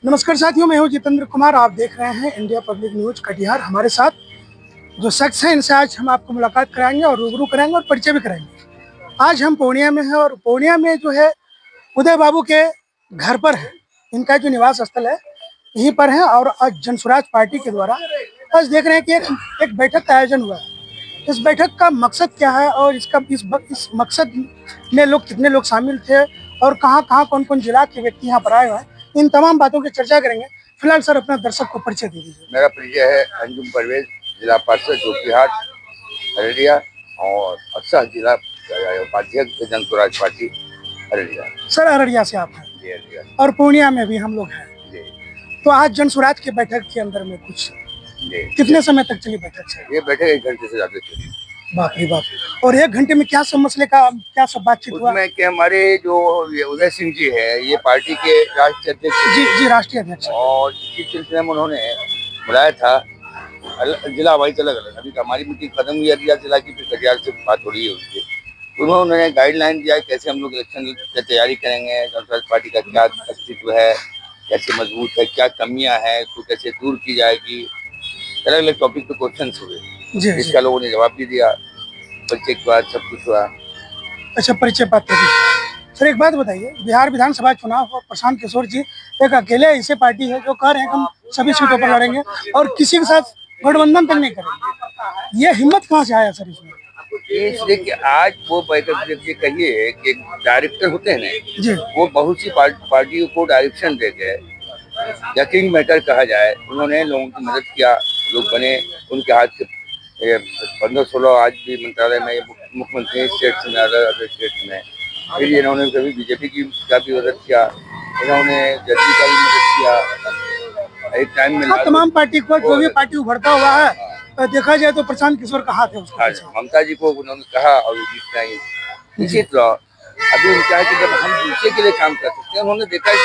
नमस्कार साथियों, मैं हूं जितेंद्र कुमार। आप देख रहे हैं इंडिया पब्लिक न्यूज कटिहार। हमारे साथ जो शख्स हैं इनसे आज हम आपको मुलाकात कराएंगे और रूबरू कराएंगे और परिचय भी कराएंगे। आज हम पूर्णिया में हैं और पूर्णिया में जो है उदय बाबू के घर पर है। इनका जो निवास स्थल है यहीं पर है और आज जनसुराज पार्टी के द्वारा आज देख रहे हैं कि एक बैठक का आयोजन हुआ है। इस बैठक का मकसद क्या है और इस मकसद में कितने लोग शामिल थे और कहाँ कौन कौन जिला के व्यक्ति यहाँ पर आए हुए हैं, इन तमाम बातों की चर्चा करेंगे। फिलहाल सर अपना दर्शक को परिचय दे दीजिए। मेरा परिचय है अंजुम परवेज, जिला पार्षद जोकीहाट अररिया और अक्सर जिला उपाध्यक्ष जनसुराज पार्टी अररिया। सर अररिया से आप हैं जी अररिया और पूर्णिया में भी हम लोग हैं। जी। तो आज जनसुराज की बैठक के अंदर में कुछ कितने समय तक चली बैठक से? ये बैठक 1 घंटे से ज्यादा चली। बाप रे बाप। और 1 घंटे में क्या सब मसले का क्या सब बातचीत हुआ? उसमें कि हमारे जो उदय सिंह जी है ये पार्टी के राष्ट्रीय अध्यक्ष जी राष्ट्रीय अध्यक्ष। और इसी सिलसिले में उन्होंने बुलाया था जिला वाइज अलग अलग। अभी हमारी मीटिंग खत्म हुई अररिया जिला की, फिर कटिहार से बात हो रही है उनकी। उन्होंने गाइडलाइन दिया कैसे हम लोग इलेक्शन की तैयारी करेंगे, जनसुराज पार्टी का क्या अस्तित्व है, कैसे मजबूत है, क्या कमियां हैं, उसको कैसे दूर की जाएगी। अलग अलग टॉपिक पे क्वेश्चन हुए, इसका लोगों ने जवाब भी दिया। परिचय के बाद सब कुछ हुआ। अच्छा, परिचय पात्र सर एक बात बताइए, बिहार विधानसभा चुनाव और प्रशांत किशोर जी एक अकेले ऐसे पार्टी है जो कह रहे हैं कि हम सभी सीटों पर लड़ेंगे और किसी के साथ गठबंधन तक नहीं करेंगे। ये हिम्मत कहाँ से आया सर इसमें? इसलिए कि आज वो बैठक ये कहिए कि डायरेक्टर होते हैं ना, वो बहुत सी पार्टियों को डायरेक्शन दे के या किंग मेकर कहा जाए, उन्होंने लोगों की मदद किया, लोग बने उनके हाथ से 15-16 आज भी मंत्रालय में मुख्यमंत्री स्टेट्स में अलग स्टेट्स में। फिर इन्होंने कभी बीजेपी का भी मदद किया, इन्होंने जदयू का भी मदद किया। एक टाइम में तमाम पार्टी को जो भी पार्टी उभरता हुआ है देखा जाए तो प्रशांत किशोर का हाथ है उसको। ममता जी को उन्होंने कहा और वो जीत गई। इसी तरह अभी उनका है कि जब हम दूसरे के लिए काम कर सकते हैं, उन्होंने देखा कि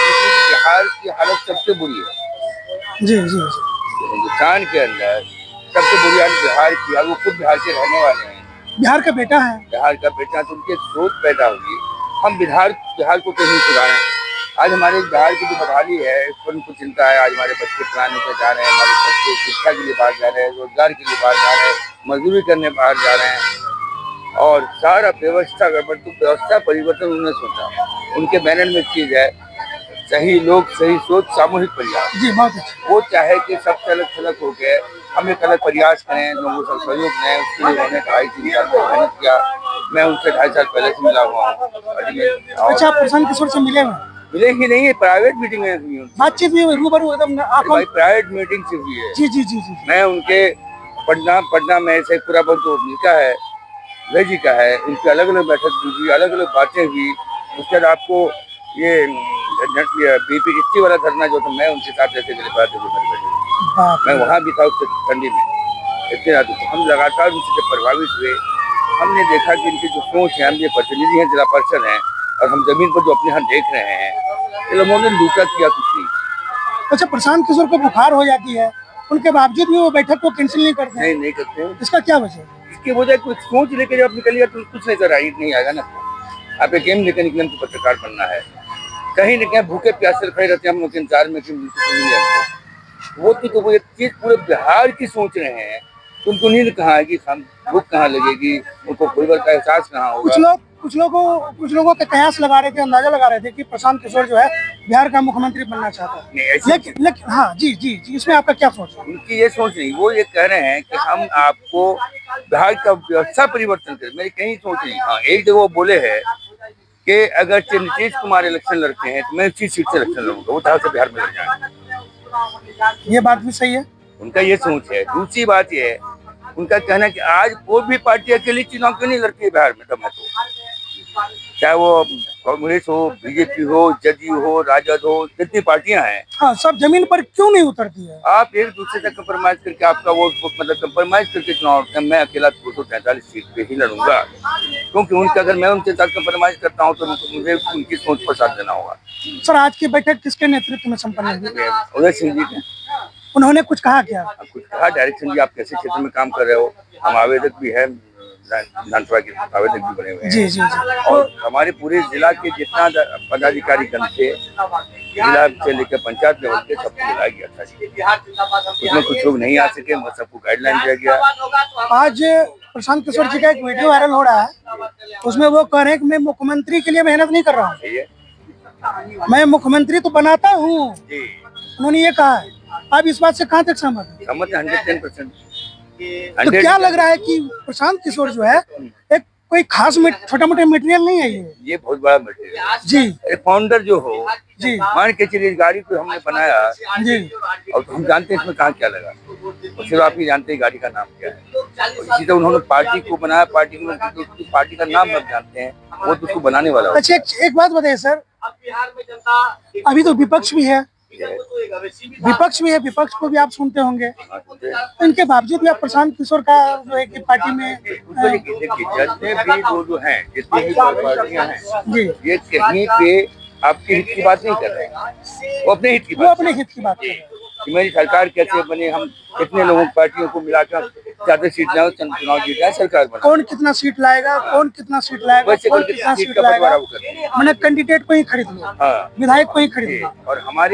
बिहार की हालत सबसे बुरी है। जी जी। हिंदुस्तान के अंदर सबसे बुरी हालत बिहार की है। वो खुद बिहार के रहने वाले हैं, बिहार का बेटा है, बिहार का बेटा, तो उनकी सोच पैदा होगी हम बिहार को कहीं सुधारें। आज हमारे बिहार की जो बदहाली है इस पर उनको चिंता है। आज हमारे बच्चे पढ़ाने पर जा रहे हैं, हमारे बच्चे शिक्षा के लिए बाहर जा रहे हैं, रोजगार के लिए बाहर जा रहे हैं, मजदूरी करने बाहर जा रहे हैं और सारा व्यवस्था गड़बड़। तो व्यवस्था परिवर्तन उन्होंने सोचा। उनके बैनर में चीज है सही लोग सही सोच सामूहिक प्रयास। जी बहुत अच्छा। वो चाहे कि सबसे अलग थलग हो गए, हम एक अलग प्रयास करें, लोगों से सहयोग दें। उसके लिए उन्होंने 2.5-3 साल तक मेहनत किया। मैं उनसे 2.5 साल पहले से मिला हुआ हूँ। अच्छा, प्रशांत किशोर से मिले हुए? मिले ही नहीं है, प्राइवेट मीटिंग में हुई, बातचीत भी रूबरू एकदम भाई प्राइवेट मीटिंग से हुई है। जी जी जी जी। मैं उनके पटना में से पूरा जो मिलता है वह जी का है, उनकी अलग अलग बैठक भी हुई, अलग अलग बातें हुई। उसके बाद आपको ये बीपीएससी वाला धरना जो था, मैं उनके साथ ऐसे मैं वहाँ भी था उससे ठंडी में। इतने हम लगातार उनसे प्रभावित हुए। हमने देखा कि इनकी जो सोच है, हम ये प्रतिनिधि हैं, जिला परिषद हैं और हम जमीन पर जो अपने यहाँ देख रहे हैं, इन लोगों ने लूटा किया कुछ नहीं। अच्छा, प्रशांत किशोर को बुखार हो जाती है, उनके बावजूद भी वो बैठक को कैंसिल नहीं करते? नहीं करते। इसका क्या वजह? इसकी वजह कुछ सोच लेके जब निकलिए तो कुछ नहीं कर नहीं आएगा ना। आप एक गेम लेकर निकले, हमको पत्रकार बनना है, कहीं न कहीं भूखे प्यासे खड़े रहते हैं हम लोग इंतजार में कि वो तो ये चीज पूरे बिहार की सोच रहे हैं। उनको नींद कहाँ आएगी, भूख कहाँ लगेगी, उनको खुलवर का एहसास कहाँ होगा। कुछ लोगों के कयास लगा रहे थे, अंदाजा लगा रहे थे कि प्रशांत किशोर जो है बिहार का मुख्यमंत्री बनना चाहता है। लेकिन हाँ जी जी जी, इसमें आपका क्या सोच है? उनकी ये सोच नहीं, वो ये कह रहे हैं कि हम आपको बिहार का व्यवस्था परिवर्तन करें। मेरी कहीं सोच नहीं। हाँ, एक जगह वो बोले है कि अगर नीतीश कुमार इलेक्शन लड़ते हैं तो मैं उसी सीट से इलेक्शन लड़ूंगा, वो से बिहार में लड़ जाएंगे। ये बात भी सही है, उनका ये सोच है। दूसरी बात ये है, उनका कहना कि आज कोई भी पार्टी अकेली चुनाव क्यों नहीं लड़ती है बिहार में, तब चाहे वो कांग्रेस हो, बीजेपी हो, जदयू हो, राजद हो, जितनी पार्टियां हैं, हाँ, सब जमीन पर क्यों नहीं उतरती है? आप एक दूसरे से कंप्रोमाइज करके आपका वो मतलब कंप्रोमाइज करके चुनाव लड़ते हैं। मैं अकेला 243 सीट पे ही लड़ूंगा, क्योंकि उनके अगर मैं उनके साथ कंप्रोमाइज करता हूँ तो मुझे उनकी सोच पर साथ देना होगा। सर, आज की बैठक किसके नेतृत्व में संपन्न हुई? उदय सिंह जी ने। उन्होंने कुछ कहा क्या? कुछ कहा, डायरेक्शन जी आप कैसे क्षेत्र में काम कर रहे हो, हम आवेदक भी है, विधानसभा के आवेदक भी बने हुए हैं। जी जी जी। और हमारे पूरे जिला के जितना पदाधिकारी गण थे जिला से लेकर पंचायत लेवल के सबको बुलाया गया था। उसमें कुछ लोग नहीं आ सके, वो सबको गाइडलाइन दिया गया। आज प्रशांत किशोर जी का एक वीडियो वायरल हो रहा है, उसमें वो कह रहे हैं कि मैं मुख्यमंत्री के लिए मेहनत नहीं कर रहा हूँ, सही है मैं मुख्यमंत्री तो बनाता हूँ, जी, उन्होंने ये कहा है। आप इस बात से कहाँ तक सहमत हैं? समझ 110%। तो क्या लग रहा है कि प्रशांत किशोर जो है एक कोई खास छोटा मोटा मटेरियल नहीं है ये बहुत बड़ा मटेरियल है जी फाउंडर जो हो जी मान के चलिए, इस गाड़ी को हमने बनाया जी और तो हम जानते हैं इसमें कहाँ क्या लगा, और सिर्फ आप ही जानते हैं गाड़ी का नाम क्या है। और इसी तरह उन्होंने पार्टी को बनाया, पार्टी का नाम सब जानते हैं, वो तो उसको बनाने वाला अच्छा एक बात बताइए सर, अभी तो विपक्ष भी है, विपक्ष को भी आप सुनते होंगे, तो इनके बावजूद भी आप प्रशांत किशोर का जो है कि पार्टी में देखिए जितने भी वो जो हैं, जितनी भी पार्टियां हैं, जी ये कहीं पे आपके हित की बात नहीं कर रहे हैं, वो अपने हित की वो बात अपने हित की बात कर रहे हैं। कि मेरी सरकार कैसे बने, हम कितने लोगों पार्टियों को मिलाकर ज्यादा सीट लाओ, चुनाव जीत जाए, सरकार बना। कौन कितना सीट लाएगा, कौन कितना सीट लाएगा, वैसे कौन कोई कितना सीट सीट का लाएगा, बंटवारा वो कर रहे हैं। मैंने कैंडिडेट को ही खरीद लो, हाँ विधायक को ही खरीद लो। और हमारे